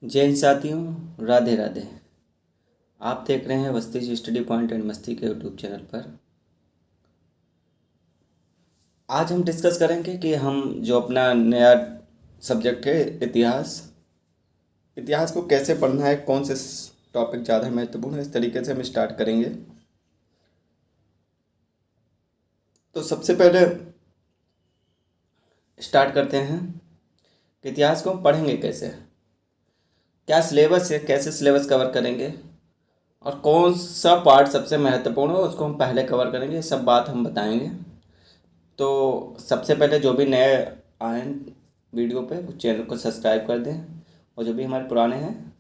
जय हिंद साथियों, राधे राधे। आप देख रहे हैं वस्ती स्टडी पॉइंट एंड मस्ती के यूट्यूब चैनल पर। आज हम डिस्कस करेंगे कि हम जो अपना नया सब्जेक्ट है इतिहास इतिहास को कैसे पढ़ना है, कौन से टॉपिक ज़्यादा महत्वपूर्ण है, इस तरीके से हम स्टार्ट करेंगे। तो सबसे पहले स्टार्ट करते हैं कि इतिहास को हम पढ़ेंगे कैसे, क्या सिलेबस है, कैसे सिलेबस कवर करेंगे और कौन सा पार्ट सबसे महत्वपूर्ण है उसको हम पहले कवर करेंगे। ये सब बात हम बताएंगे। तो सबसे पहले जो भी नए आए हैं वीडियो पे वो चैनल को सब्सक्राइब कर दें, और जो भी हमारे पुराने हैं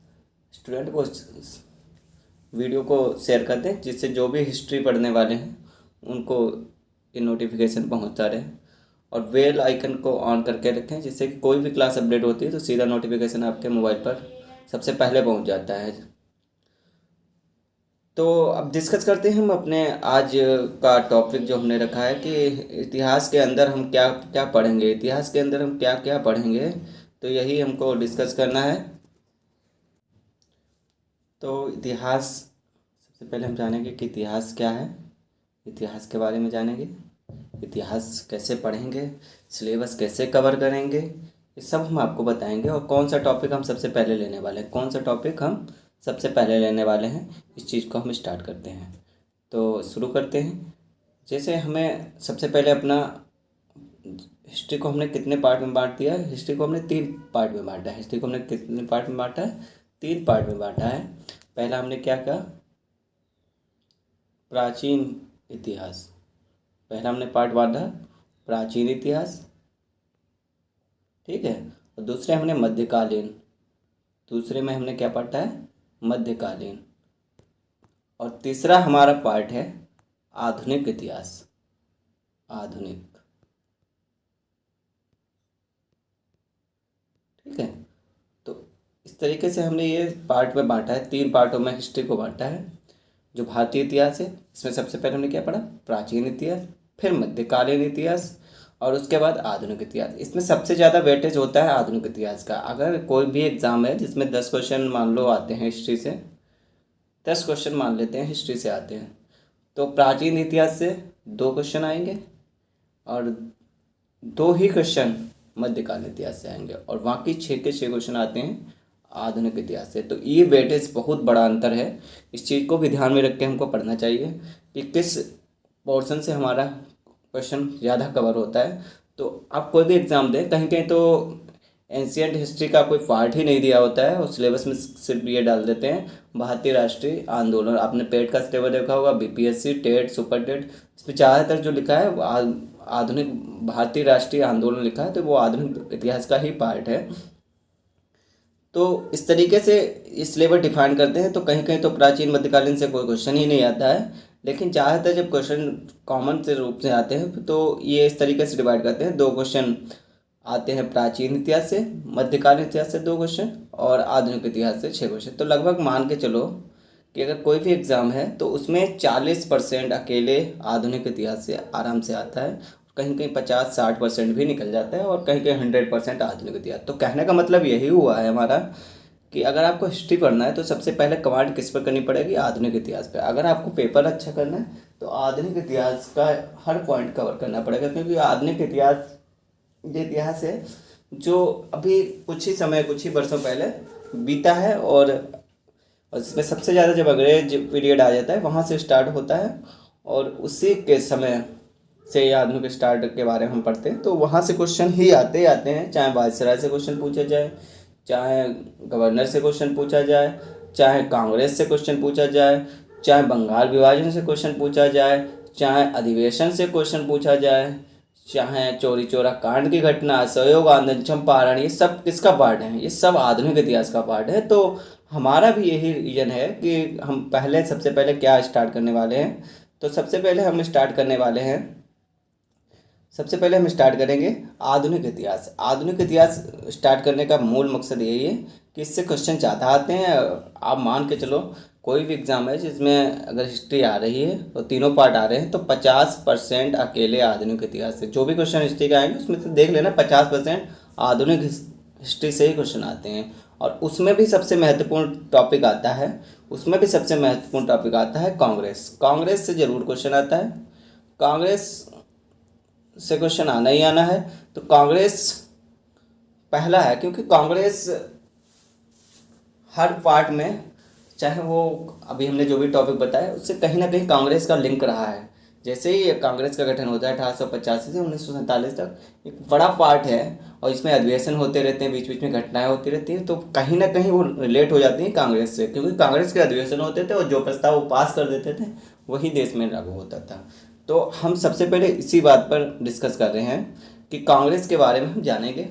स्टूडेंट वो वीडियो को शेयर कर दें, जिससे जो भी हिस्ट्री पढ़ने वाले हैं उनको ये नोटिफिकेशन पहुंचता रहे। और बेल आइकन को ऑन करके रखें, जिससे कि कोई भी क्लास अपडेट होती है तो सीधा नोटिफिकेशन आपके मोबाइल पर सबसे पहले पहुंच जाता है। तो अब डिस्कस करते हैं हम अपने आज का टॉपिक जो हमने रखा है कि इतिहास के अंदर हम क्या क्या पढ़ेंगे, इतिहास के अंदर हम क्या क्या पढ़ेंगे। तो यही हमको डिस्कस करना है। तो इतिहास सबसे पहले हम जानेंगे कि इतिहास क्या है, इतिहास के बारे में जानेंगे, इतिहास कैसे पढ़ेंगे, सिलेबस कैसे कवर करेंगे, ये सब हम आपको बताएंगे। और कौन सा टॉपिक हम सबसे पहले लेने वाले हैं, कौन सा टॉपिक हम सबसे पहले लेने वाले हैं, इस चीज़ को हम स्टार्ट करते हैं। तो शुरू करते हैं। जैसे हमें सबसे पहले अपना हिस्ट्री को हमने कितने पार्ट में बांट दिया है, हिस्ट्री को हमने 3 पार्ट में बांटा है। हिस्ट्री को हमने कितने पार्ट में बांटा है, 3 पार्ट में बांटा है। पहला हमने क्या कहा, प्राचीन इतिहास। पहला हमने पार्ट बांधा प्राचीन इतिहास, ठीक है। और दूसरे हमने मध्यकालीन, दूसरे में हमने क्या पढ़ा है, मध्यकालीन। और तीसरा हमारा पार्ट है आधुनिक इतिहास, आधुनिक, ठीक है। तो इस तरीके से हमने ये पार्ट में बांटा है, 3 पार्टों में हिस्ट्री को बांटा है। जो भारतीय इतिहास है इसमें सबसे पहले हमने क्या पढ़ा, प्राचीन इतिहास, फिर मध्यकालीन इतिहास और उसके बाद आधुनिक इतिहास। इसमें सबसे ज़्यादा वेटेज होता है आधुनिक इतिहास का। अगर कोई भी एग्ज़ाम है जिसमें 10 क्वेश्चन मान लो आते हैं हिस्ट्री से, 10 क्वेश्चन मान लेते हैं हिस्ट्री से आते हैं, तो प्राचीन इतिहास से 2 क्वेश्चन आएंगे और 2 ही क्वेश्चन मध्यकालीन इतिहास से आएंगे, और बाकी 6 के 6 क्वेश्चन आते हैं आधुनिक इतिहास से। तो ये वेटेज बहुत बड़ा अंतर है। इस चीज़ को भी ध्यान में रख के हमको पढ़ना चाहिए कि किस पोर्शन से हमारा क्वेश्चन ज़्यादा कवर होता है। तो आप कोई भी एग्ज़ाम दें, कहीं कहीं तो एंशियंट हिस्ट्री का कोई पार्ट ही नहीं दिया होता है और सिलेबस में सिर्फ ये डाल देते हैं भारतीय राष्ट्रीय आंदोलन। आपने पेट का सिलेबस देखा होगा, बीपीएससी, टेट, सुपर टेट, इसमें ज़्यादातर जो लिखा है वो आधुनिक भारतीय राष्ट्रीय आंदोलन लिखा है, तो वो आधुनिक इतिहास का ही पार्ट है। तो इस तरीके से ये सिलेबस डिफाइन करते हैं। तो कहीं कहीं तो प्राचीन मध्यकालीन से कोई क्वेश्चन ही नहीं आता है, लेकिन ज़्यादातर जब क्वेश्चन कॉमन से रूप से आते हैं तो ये इस तरीके से डिवाइड करते हैं। 2 क्वेश्चन आते हैं प्राचीन इतिहास से, मध्यकालीन इतिहास से 2 क्वेश्चन और आधुनिक इतिहास से 6 क्वेश्चन। तो लगभग मान के चलो कि अगर कोई भी एग्ज़ाम है तो उसमें 40% अकेले आधुनिक इतिहास से आराम से आता है, कहीं कहीं 50-60% भी निकल जाता है और कहीं कहीं 100% आधुनिक इतिहास। तो कहने का मतलब यही हुआ है हमारा कि अगर आपको हिस्ट्री पढ़ना है तो सबसे पहले कमांड किस पर करनी पड़ेगी, आधुनिक इतिहास पे। अगर आपको पेपर अच्छा करना है तो आधुनिक इतिहास का हर पॉइंट कवर करना पड़ेगा, क्योंकि आधुनिक इतिहास ये इतिहास है जो अभी कुछ ही समय, कुछ ही वर्षों पहले बीता है, और इसमें सबसे ज़्यादा जब अंग्रेज पीरियड आ जाता है वहाँ से स्टार्ट होता है, और उसी के समय से ये आधुनिक स्टार्ट के बारे में हम पढ़ते हैं। तो वहाँ से क्वेश्चन ही आते आते हैं, चाहे वायसराय से क्वेश्चन पूछा जाए, चाहे गवर्नर से क्वेश्चन पूछा जाए, चाहे कांग्रेस से क्वेश्चन पूछा जाए, चाहे बंगाल विभाजन से क्वेश्चन पूछा जाए, चाहे अधिवेशन से क्वेश्चन पूछा जाए, चाहे चौरी चौरा कांड की घटना, असहयोग आंदोलन, चंपारण, ये सब किसका पार्ट है, ये सब आधुनिक इतिहास का पार्ट है। तो हमारा भी यही रीजन है कि हम पहले सबसे पहले क्या स्टार्ट करने वाले हैं। तो सबसे पहले हम स्टार्ट करने वाले हैं, सबसे पहले हम स्टार्ट करेंगे आधुनिक इतिहास। आधुनिक इतिहास स्टार्ट करने का मूल मकसद यही है कि इससे क्वेश्चन ज़्यादा आते हैं। आप मान के चलो कोई भी एग्ज़ाम है जिसमें अगर हिस्ट्री आ रही है तो तीनों पार्ट आ रहे हैं, तो 50% अकेले आधुनिक इतिहास से जो भी क्वेश्चन हिस्ट्री के आएंगे उसमें से देख लेना 50% आधुनिक हिस्ट्री से ही क्वेश्चन आते हैं, और उसमें भी सबसे महत्वपूर्ण टॉपिक आता है, कांग्रेस। कांग्रेस से ज़रूर क्वेश्चन आता है, कांग्रेस से क्वेश्चन आना ही आना है। तो कांग्रेस पहला है, क्योंकि कांग्रेस हर पार्ट में, चाहे वो अभी हमने जो भी टॉपिक बताया उससे कहीं ना कहीं कांग्रेस का लिंक रहा है। जैसे ही कांग्रेस का गठन होता है 1885 से 1947 तक, एक बड़ा पार्ट है और इसमें अधिवेशन होते रहते हैं, बीच बीच में घटनाएं होती रहती हैं, तो कहीं ना कहीं वो रिलेट हो जाती हैं कांग्रेस से, क्योंकि कांग्रेस के अधिवेशन होते थे और जो प्रस्ताव वो पास कर देते थे वही देश में लागू होता था। तो हम सबसे पहले इसी बात पर डिस्कस कर रहे हैं कि कांग्रेस के बारे में हम जानेंगे।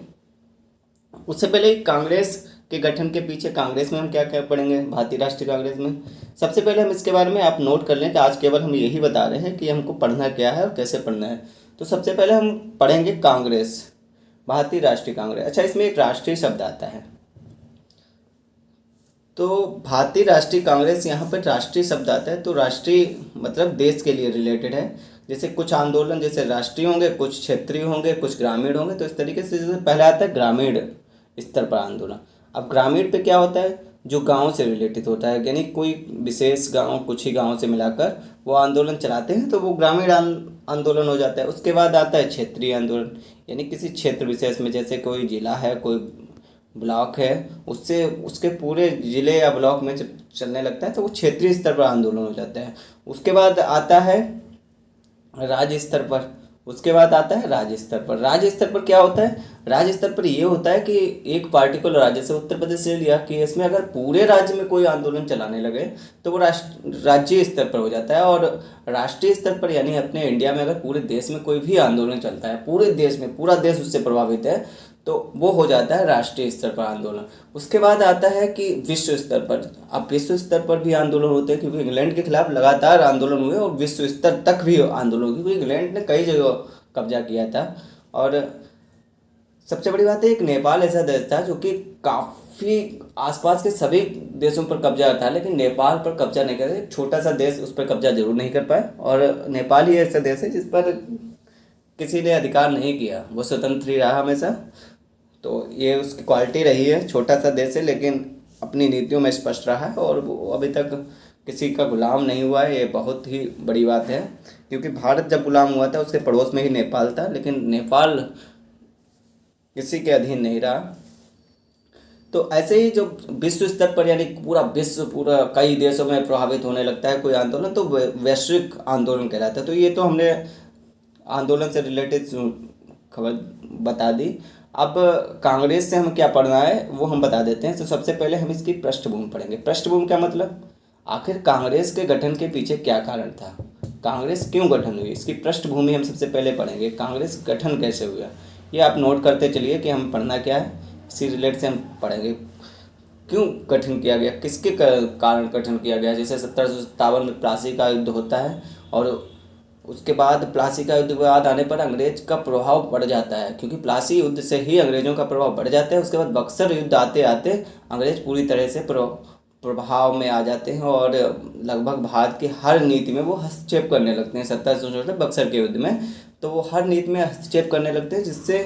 उससे पहले कांग्रेस के गठन के पीछे, कांग्रेस में हम क्या क्या पढ़ेंगे, भारतीय राष्ट्रीय कांग्रेस में। सबसे पहले हम इसके बारे में आप नोट कर लें कि आज केवल हम यही बता रहे हैं कि हमको पढ़ना क्या है और कैसे पढ़ना है। तो सबसे पहले हम पढ़ेंगे कांग्रेस, भारतीय राष्ट्रीय कांग्रेस। अच्छा, इसमें एक राष्ट्रीय शब्द आता है, तो भारतीय राष्ट्रीय कांग्रेस, यहाँ पर राष्ट्रीय शब्द आता है तो राष्ट्रीय मतलब देश के लिए रिलेटेड है। जैसे कुछ आंदोलन जैसे राष्ट्रीय होंगे, कुछ क्षेत्रीय होंगे, कुछ ग्रामीण होंगे, तो इस तरीके से जैसे पहला आता है ग्रामीण स्तर पर आंदोलन। अब ग्रामीण पे क्या होता है, जो गांव से रिलेटेड होता है, यानी कोई विशेष गांव, कुछ ही गांव से मिलाकर वो आंदोलन चलाते हैं, तो वो ग्रामीण आंदोलन हो जाता है। उसके बाद आता है क्षेत्रीय आंदोलन, यानी किसी क्षेत्र विशेष में, जैसे कोई जिला है, कोई ब्लॉक है, उससे उसके पूरे ज़िले या ब्लॉक में जब चलने लगता है तो वो क्षेत्रीय स्तर पर आंदोलन हो जाता है। उसके बाद आता है राज्य स्तर पर, उसके बाद आता है राज्य स्तर पर। राज्य स्तर पर क्या होता है, राज्य स्तर पर ये होता है कि एक पार्टिकुलर राज्य से उत्तर प्रदेश ले लिया कि इसमें अगर पूरे राज्य में कोई आंदोलन चलाने लगे तो वो राज्य स्तर पर हो जाता है। और राष्ट्रीय स्तर पर यानी अपने इंडिया में अगर पूरे देश में कोई भी आंदोलन चलता है, पूरे देश में पूरा देश उससे प्रभावित है, तो वो हो जाता है राष्ट्रीय स्तर पर आंदोलन। उसके बाद आता है कि विश्व स्तर पर। अब विश्व स्तर पर भी आंदोलन होते हैं, क्योंकि इंग्लैंड के खिलाफ लगातार आंदोलन हुए और विश्व स्तर तक भी आंदोलन हुए, क्योंकि इंग्लैंड ने कई जगह कब्जा किया था। और सबसे बड़ी बात है, एक नेपाल ऐसा देश था जो कि काफ़ी आसपास के सभी देशों पर कब्जा था, लेकिन नेपाल पर कब्जा नहीं कर, छोटा सा देश उस पर कब्जा जरूर नहीं कर पाए। और नेपाल ही ऐसा देश है जिस पर किसी ने अधिकार नहीं किया, वो स्वतंत्र ही रहा हमेशा। तो ये उसकी क्वालिटी रही है, छोटा सा देश है लेकिन अपनी नीतियों में स्पष्ट रहा है और वो अभी तक किसी का गुलाम नहीं हुआ है। ये बहुत ही बड़ी बात है, क्योंकि भारत जब गुलाम हुआ था उसके पड़ोस में ही नेपाल था, लेकिन नेपाल किसी के अधीन नहीं रहा। तो ऐसे ही जो विश्व स्तर पर, यानी पूरा विश्व, पूरा कई देशों में प्रभावित होने लगता है कोई आंदोलन, तो वैश्विक आंदोलन कहलाता है। तो ये तो हमने आंदोलन से रिलेटेड खबर बता दी। अब कांग्रेस से हम क्या पढ़ना है वो हम बता देते हैं। तो सबसे पहले हम इसकी पृष्ठभूमि पढ़ेंगे। पृष्ठभूमि क्या मतलब, आखिर कांग्रेस के गठन के पीछे क्या कारण था, कांग्रेस क्यों गठन हुई, इसकी पृष्ठभूमि हम सबसे पहले पढ़ेंगे। कांग्रेस गठन कैसे हुआ, ये आप नोट करते चलिए कि हम पढ़ना क्या है, इसी रिलेट से हम पढ़ेंगे। क्यों गठन किया गया, किसके कारण गठन किया गया। जैसे 1757 में प्लासी का युद्ध होता है और उसके बाद प्लासी का युद्ध के बाद आने पर अंग्रेज का प्रभाव बढ़ जाता है, क्योंकि प्लासी युद्ध से ही अंग्रेजों का प्रभाव बढ़ जाता है। उसके बाद बक्सर युद्ध आते आते अंग्रेज पूरी तरह से प्रभाव में आ जाते हैं और लगभग भारत की हर नीति में वो हस्तक्षेप करने लगते हैं। 1764 बक्सर के युद्ध में तो वो हर नीति में हस्तक्षेप करने लगते हैं, जिससे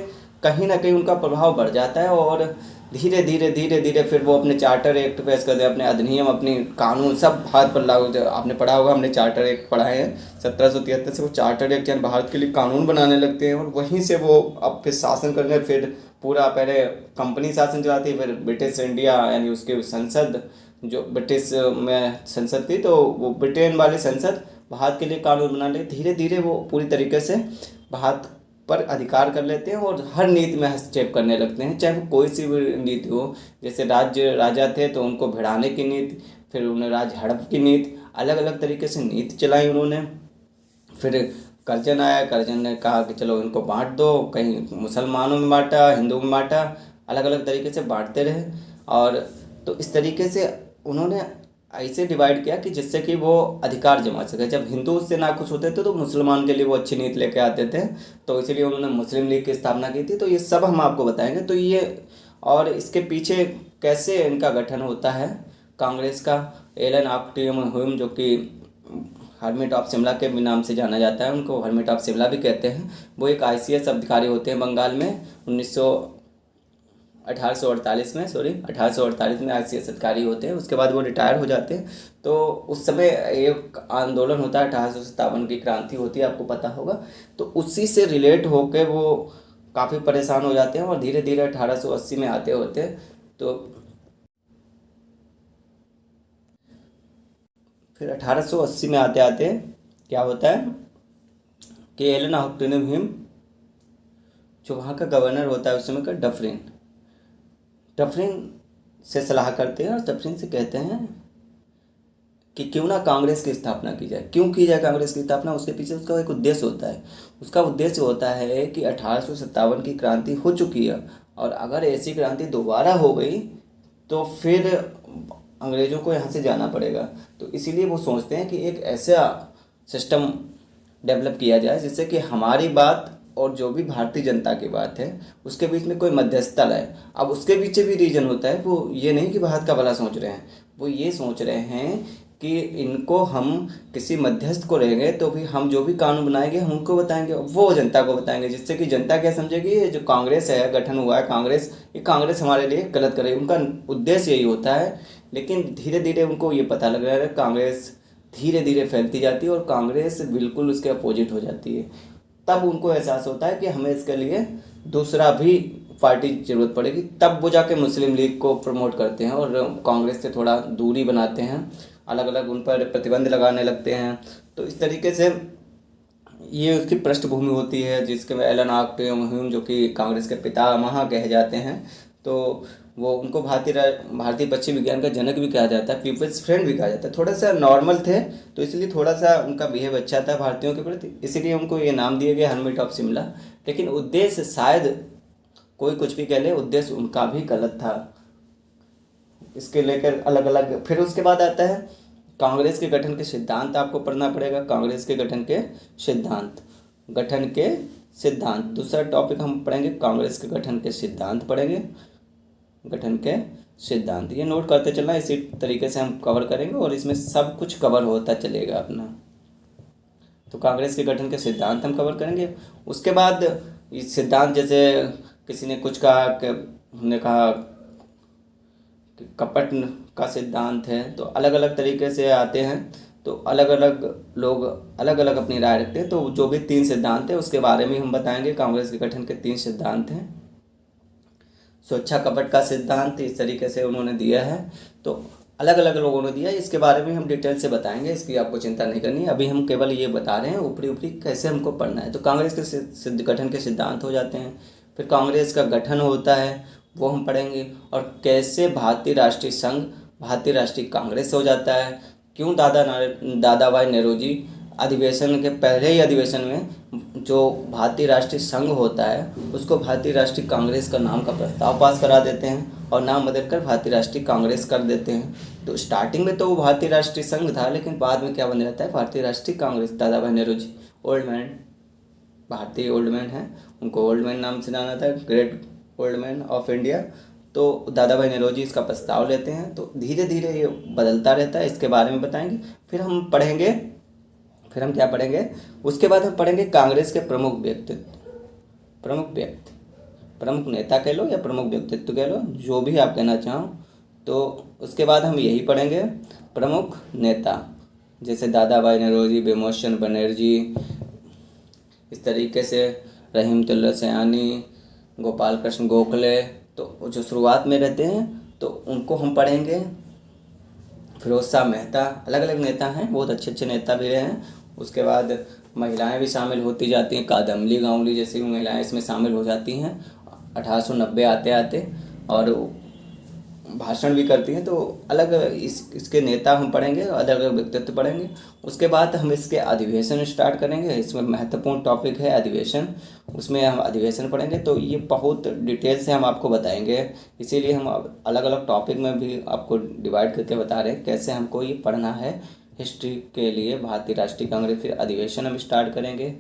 कहीं ना कहीं उनका प्रभाव बढ़ जाता है। और धीरे धीरे फिर वो अपने चार्टर एक्ट पेश करते हैं, अपने अधिनियम, अपनी कानून सब भारत पर लागू होते हैं। आपने पढ़ा होगा, हमने चार्टर एक्ट पढ़ाए हैं। 1773 से वो चार्टर एक्ट यानी भारत के लिए कानून बनाने लगते हैं और वहीं से वो अब फिर शासन करने, फिर पूरा पहले कंपनी शासन चलाती है, फिर ब्रिटिश इंडिया यानी उसके संसद, जो ब्रिटिश में संसद थी तो वो ब्रिटेन वाली संसद भारत के लिए कानून बनाने लगे। धीरे धीरे वो पूरी तरीके से भारत पर अधिकार कर लेते हैं और हर नीति में हस्तक्षेप करने लगते हैं, चाहे वो कोई सी भी नीति हो। जैसे राजा थे तो उनको भिड़ाने की नीति, फिर उन्हें राज्य हड़प की नीति, अलग अलग तरीके से नीति चलाई उन्होंने। फिर कर्जन आया, कर्जन ने कहा कि चलो इनको बांट दो, कहीं मुसलमानों में बांटा, हिंदुओं में बांटा, अलग अलग तरीके से बांटते रहे। और तो इस तरीके से उन्होंने ऐसे डिवाइड किया कि जिससे कि वो अधिकार जमा सके। जब हिंदू उससे नाखुश होते थे तो मुसलमान के लिए वो अच्छी नीति लेके आते थे, तो इसीलिए उन्होंने मुस्लिम लीग की स्थापना की थी। तो ये सब हम आपको बताएंगे। तो ये और इसके पीछे कैसे इनका गठन होता है कांग्रेस का। एलन ऑक्टियम ह्यूम, जो कि हर्मिट ऑफ शिमला के भी नाम से जाना जाता है, उनको हर्मिट ऑफ शिमला भी कहते हैं, वो एक ICS अधिकारी होते हैं बंगाल में। 1848 में, 1848 में ICS अधिकारी होते हैं। उसके बाद वो रिटायर हो जाते हैं। तो उस समय एक आंदोलन होता है, 1857 की क्रांति होती है, आपको पता होगा। तो उसी से रिलेट होकर वो काफ़ी परेशान हो जाते हैं और धीरे धीरे 1880 में आते होते हैं। तो फिर 1880 में आते आते क्या होता है कि एलन ऑक्टिनम, जो वहाँ का गवर्नर होता है उस समय का, डफरिन से सलाह करते हैं और डफरिन से कहते हैं कि क्यों ना कांग्रेस की स्थापना की जाए। क्यों की जाए कांग्रेस की स्थापना? उसके पीछे उसका एक उद्देश्य होता है। उसका उद्देश्य होता है कि 1857 की क्रांति हो चुकी है और अगर ऐसी क्रांति दोबारा हो गई तो फिर अंग्रेज़ों को यहाँ से जाना पड़ेगा। तो इसीलिए वो सोचते हैं कि एक ऐसा सिस्टम डेवलप किया जाए जिससे कि हमारी बात और जो भी भारतीय जनता की बात है उसके बीच में कोई मध्यस्थता लाए। अब उसके पीछे भी रीज़न होता है, वो ये नहीं कि भारत का भला सोच रहे हैं, वो ये सोच रहे हैं कि इनको हम किसी मध्यस्थ को रहेंगे तो भी हम जो भी कानून बनाएंगे हम उनको बताएंगे, वो जनता को बताएंगे, जिससे कि जनता क्या समझेगी ये जो कांग्रेस है, गठन हुआ है कांग्रेस, ये कांग्रेस हमारे लिए गलत करे। उनका उद्देश्य यही होता है। लेकिन धीरे धीरे उनको ये पता लग रहा है कांग्रेस धीरे धीरे फैलती जाती है और कांग्रेस बिल्कुल उसके अपोजिट हो जाती है। तब उनको एहसास होता है कि हमें इसके लिए दूसरा भी पार्टी की जरूरत पड़ेगी। तब वो जाके मुस्लिम लीग को प्रमोट करते हैं और कांग्रेस से थोड़ा दूरी बनाते हैं, अलग अलग उन पर प्रतिबंध लगाने लगते हैं। तो इस तरीके से ये उसकी पृष्ठभूमि होती है, जिसके में एलन आर्कटन जो कि कांग्रेस के पितामह कहे जाते हैं, तो वो उनको भारतीय पश्चिम विज्ञान का जनक भी कहा जाता है, पीपल्स फ्रेंड भी कहा जाता है। थोड़ा सा नॉर्मल थे तो इसलिए थोड़ा सा उनका बिहेव अच्छा था भारतीयों के प्रति, इसीलिए उनको ये नाम दिया गया हर्मिट ऑफ शिमला। लेकिन उद्देश्य शायद कोई कुछ भी कह ले, उद्देश्य उनका भी गलत था। इसके लेकर अलग अलग फिर उसके बाद आता है कांग्रेस के गठन के सिद्धांत। आपको पढ़ना पड़ेगा कांग्रेस के गठन के सिद्धांत। दूसरा टॉपिक हम पढ़ेंगे कांग्रेस के गठन के सिद्धांत पढ़ेंगे, गठन के सिद्धांत। ये नोट करते चलना, इसी तरीके से हम कवर करेंगे और इसमें सब कुछ कवर होता चलेगा अपना। तो कांग्रेस के गठन के सिद्धांत हम कवर करेंगे। उसके बाद इस सिद्धांत, जैसे किसी ने कुछ कहा कि हमने कहा कि कपट का सिद्धांत है, तो अलग अलग तरीके से आते हैं। तो अलग अलग लोग अलग अलग अपनी राय रखते हैं। तो जो भी 3 सिद्धांत है उसके बारे में हम बताएंगे। कांग्रेस के गठन के 3 सिद्धांत हैं। स्वेच्छा कपट का सिद्धांत इस तरीके से उन्होंने दिया है, तो अलग अलग लोगों ने दिया है। इसके बारे में हम डिटेल से बताएंगे, इसकी आपको चिंता नहीं करनी है। अभी हम केवल ये बता रहे हैं ऊपरी ऊपरी कैसे हमको पढ़ना है। तो कांग्रेस के गठन के सिद्धांत हो जाते हैं, फिर कांग्रेस का गठन होता है वो हम पढ़ेंगे, और कैसे भारतीय राष्ट्रीय संघ भारतीय राष्ट्रीय कांग्रेस हो जाता है, क्यों दादा भाई नेहरू अधिवेशन के पहले ही अधिवेशन में जो भारतीय राष्ट्रीय संघ होता है उसको भारतीय राष्ट्रीय कांग्रेस का नाम का प्रस्ताव पास करा देते हैं और नाम बदलकर भारतीय राष्ट्रीय कांग्रेस कर देते हैं। तो स्टार्टिंग में तो वो भारतीय राष्ट्रीय संघ था, लेकिन बाद में क्या बन जाता है भारतीय राष्ट्रीय कांग्रेस। दादा भाई नेहरू ओल्ड मैन, भारतीय ओल्ड मैन है, उनको ओल्ड मैन नाम से जाना था, great old man of India. तो दादा भाई नेहरू इसका प्रस्ताव लेते हैं। तो धीरे धीरे ये बदलता रहता है, इसके बारे में बताएंगे। फिर हम क्या पढ़ेंगे, उसके बाद हम पढ़ेंगे कांग्रेस के प्रमुख नेता कह लो या प्रमुख व्यक्तित्व कह लो, जो भी आप कहना चाहो। तो उसके बाद हम यही पढ़ेंगे प्रमुख नेता, जैसे दादा भाई नेहरू, भीमसेन बनर्जी, इस तरीके से रहीमतुल्लाह सयानी, गोपाल कृष्ण गोखले, तो जो शुरुआत में रहते हैं तो उनको हम पढ़ेंगे। फिरोज शाह मेहता, अलग अलग नेता हैं, बहुत अच्छे अच्छे नेता भी रहे हैं। उसके बाद महिलाएं भी शामिल होती जाती हैं, कादम्बली गांवली जैसी महिलाएं इसमें शामिल हो जाती हैं 1890 आते आते, और भाषण भी करती हैं। तो अलग इसके नेता हम पढ़ेंगे, अलग अलग व्यक्तित्व पढ़ेंगे। उसके बाद हम इसके अधिवेशन स्टार्ट करेंगे। इसमें महत्वपूर्ण टॉपिक है अधिवेशन, उसमें हम अधिवेशन पढ़ेंगे। तो ये बहुत डिटेल से हम आपको बताएंगे, इसीलिए हम अलग अलग टॉपिक में भी आपको डिवाइड करके बता रहे हैं कैसे हमको ये पढ़ना है हिस्ट्री के लिए। भारतीय राष्ट्रीय कांग्रेस, फिर अधिवेशन हम स्टार्ट करेंगे,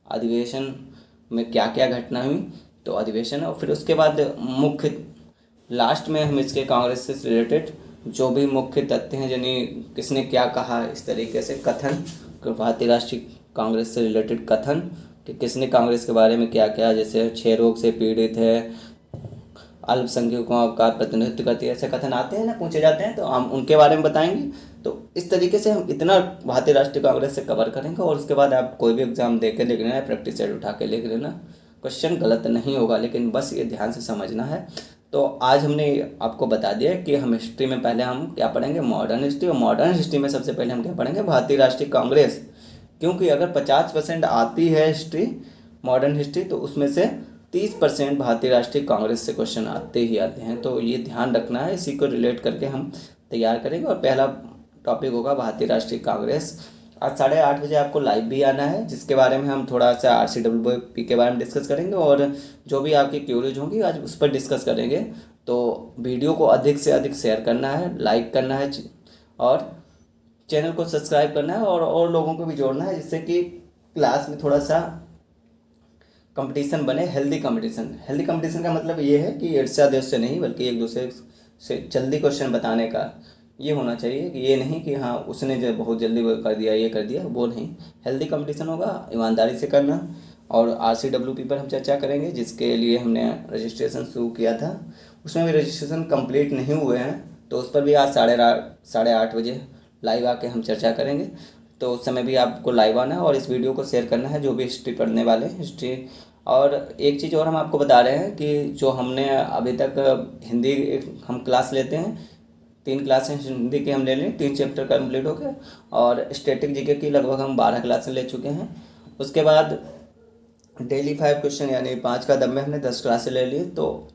अधिवेशन में क्या क्या घटना हुई, तो अधिवेशन। और फिर उसके बाद मुख्य लास्ट में हम इसके कांग्रेस से रिलेटेड जो भी मुख्य तथ्य हैं, यानी किसने क्या कहा, इस तरीके से कथन, भारतीय राष्ट्रीय कांग्रेस से रिलेटेड कथन कि किसने कांग्रेस के बारे में क्या क्या, जैसे क्षय रोग से पीड़ित है, अल्पसंख्यकों का प्रतिनिधित्व करती है, ऐसे कथन आते हैं ना, पूछे जाते हैं, तो हम उनके बारे में बताएंगे। तो इस तरीके से हम इतना भारतीय राष्ट्रीय कांग्रेस से कवर करेंगे, और उसके बाद आप कोई भी एग्जाम दे के लिख लेना, प्रैक्टिस सेट उठा के लिख लेना, क्वेश्चन गलत नहीं होगा, लेकिन बस ये ध्यान से समझना है। तो आज हमने आपको बता दिया कि हम हिस्ट्री में पहले हम क्या पढ़ेंगे, मॉडर्न हिस्ट्री, और मॉडर्न हिस्ट्री में सबसे पहले हम क्या पढ़ेंगे, भारतीय राष्ट्रीय कांग्रेस। क्योंकि अगर 50% आती है हिस्ट्री, मॉडर्न हिस्ट्री, तो उसमें से 30% भारतीय राष्ट्रीय कांग्रेस से क्वेश्चन आते ही आते हैं। तो ये ध्यान रखना है, इसी को रिलेट करके हम तैयार करेंगे। और पहला टॉपिक होगा भारतीय राष्ट्रीय कांग्रेस। आज 8:30 बजे आपको लाइव भी आना है, जिसके बारे में हम थोड़ा सा RCWP के बारे में डिस्कस करेंगे, और जो भी आपकी क्यूरीज होंगी आज उस पर डिस्कस करेंगे। तो वीडियो को अधिक से अधिक शेयर करना है, लाइक करना है, और चैनल को सब्सक्राइब करना है, और लोगों को भी जोड़ना है, जिससे कि क्लास में थोड़ा सा कंपटीशन बने, हेल्दी कंपटीशन। हेल्दी कंपटीशन का मतलब ये है कि ईर्ष्या देश से नहीं, बल्कि एक दूसरे से जल्दी क्वेश्चन बताने का ये होना चाहिए, कि ये नहीं कि हाँ उसने जो बहुत जल्दी वो कर दिया, ये कर दिया, वो नहीं। हेल्दी कंपटीशन होगा, ईमानदारी से करना। और RCWP पर हम चर्चा करेंगे, जिसके लिए हमने रजिस्ट्रेशन शुरू किया था, उसमें भी रजिस्ट्रेशन कंप्लीट नहीं हुए हैं, तो उस पर भी आज 8:30 बजे लाइव आके हम चर्चा करेंगे। तो उस समय भी आपको लाइव आना है, और इस वीडियो को शेयर करना है जो भी हिस्ट्री पढ़ने वाले हिस्ट्री। और एक चीज़ और हम आपको बता रहे हैं कि जो हमने अभी तक हिंदी हम क्लास लेते हैं, 3 क्लासें हिंदी की हम ले लें, 3 चैप्टर कंप्लीट हो गए, और स्टैटिक जीके की लगभग हम 12 क्लासें ले चुके हैं। उसके बाद डेली 5 क्वेश्चन यानी 5 का दम में हमने 10 क्लासें ले ली। तो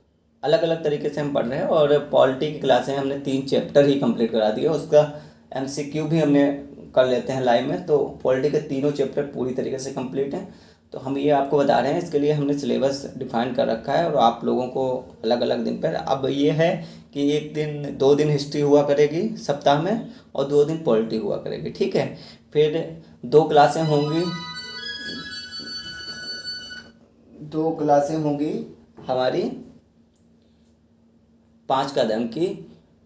अलग अलग तरीके से हम पढ़ रहे हैं, और पॉलिटी की क्लासें हमने 3 चैप्टर ही कंप्लीट करा दिए, उसका MCQ भी हमने कर लेते हैं लाइव में। तो पॉलिटी के तीनों चैप्टर पूरी तरीके से कंप्लीट हैं। तो हम ये आपको बता रहे हैं, इसके लिए हमने सिलेबस डिफाइन कर रखा है, और आप लोगों को अलग अलग दिन पर, अब ये है कि 2 दिन हिस्ट्री हुआ करेगी सप्ताह में, और 2 दिन पॉलिटी हुआ करेगी, ठीक है। फिर 2 क्लासें होंगी, 2 क्लासें होंगी हमारी 5 का दम की,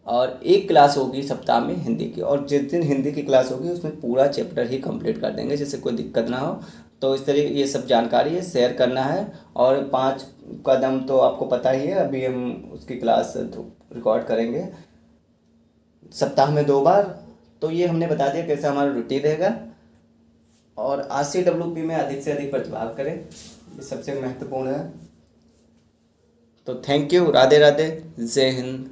और 1 क्लास होगी सप्ताह में हिंदी की। और जिस दिन हिंदी की क्लास होगी उसमें पूरा चैप्टर ही कंप्लीट कर देंगे, जिससे कोई दिक्कत ना हो। तो इस तरह ये सब जानकारी है, शेयर करना है। और 5 का दम तो आपको पता ही है, अभी हम उसकी क्लास रिकॉर्ड करेंगे सप्ताह में 2 बार। तो ये हमने बता दिया कैसा हमारा रूटीन रहेगा। और RCWP में अधिक से अधिक प्रतिभाग करें, ये सबसे महत्वपूर्ण है। तो थैंक यू, राधे राधे, जय हिंद।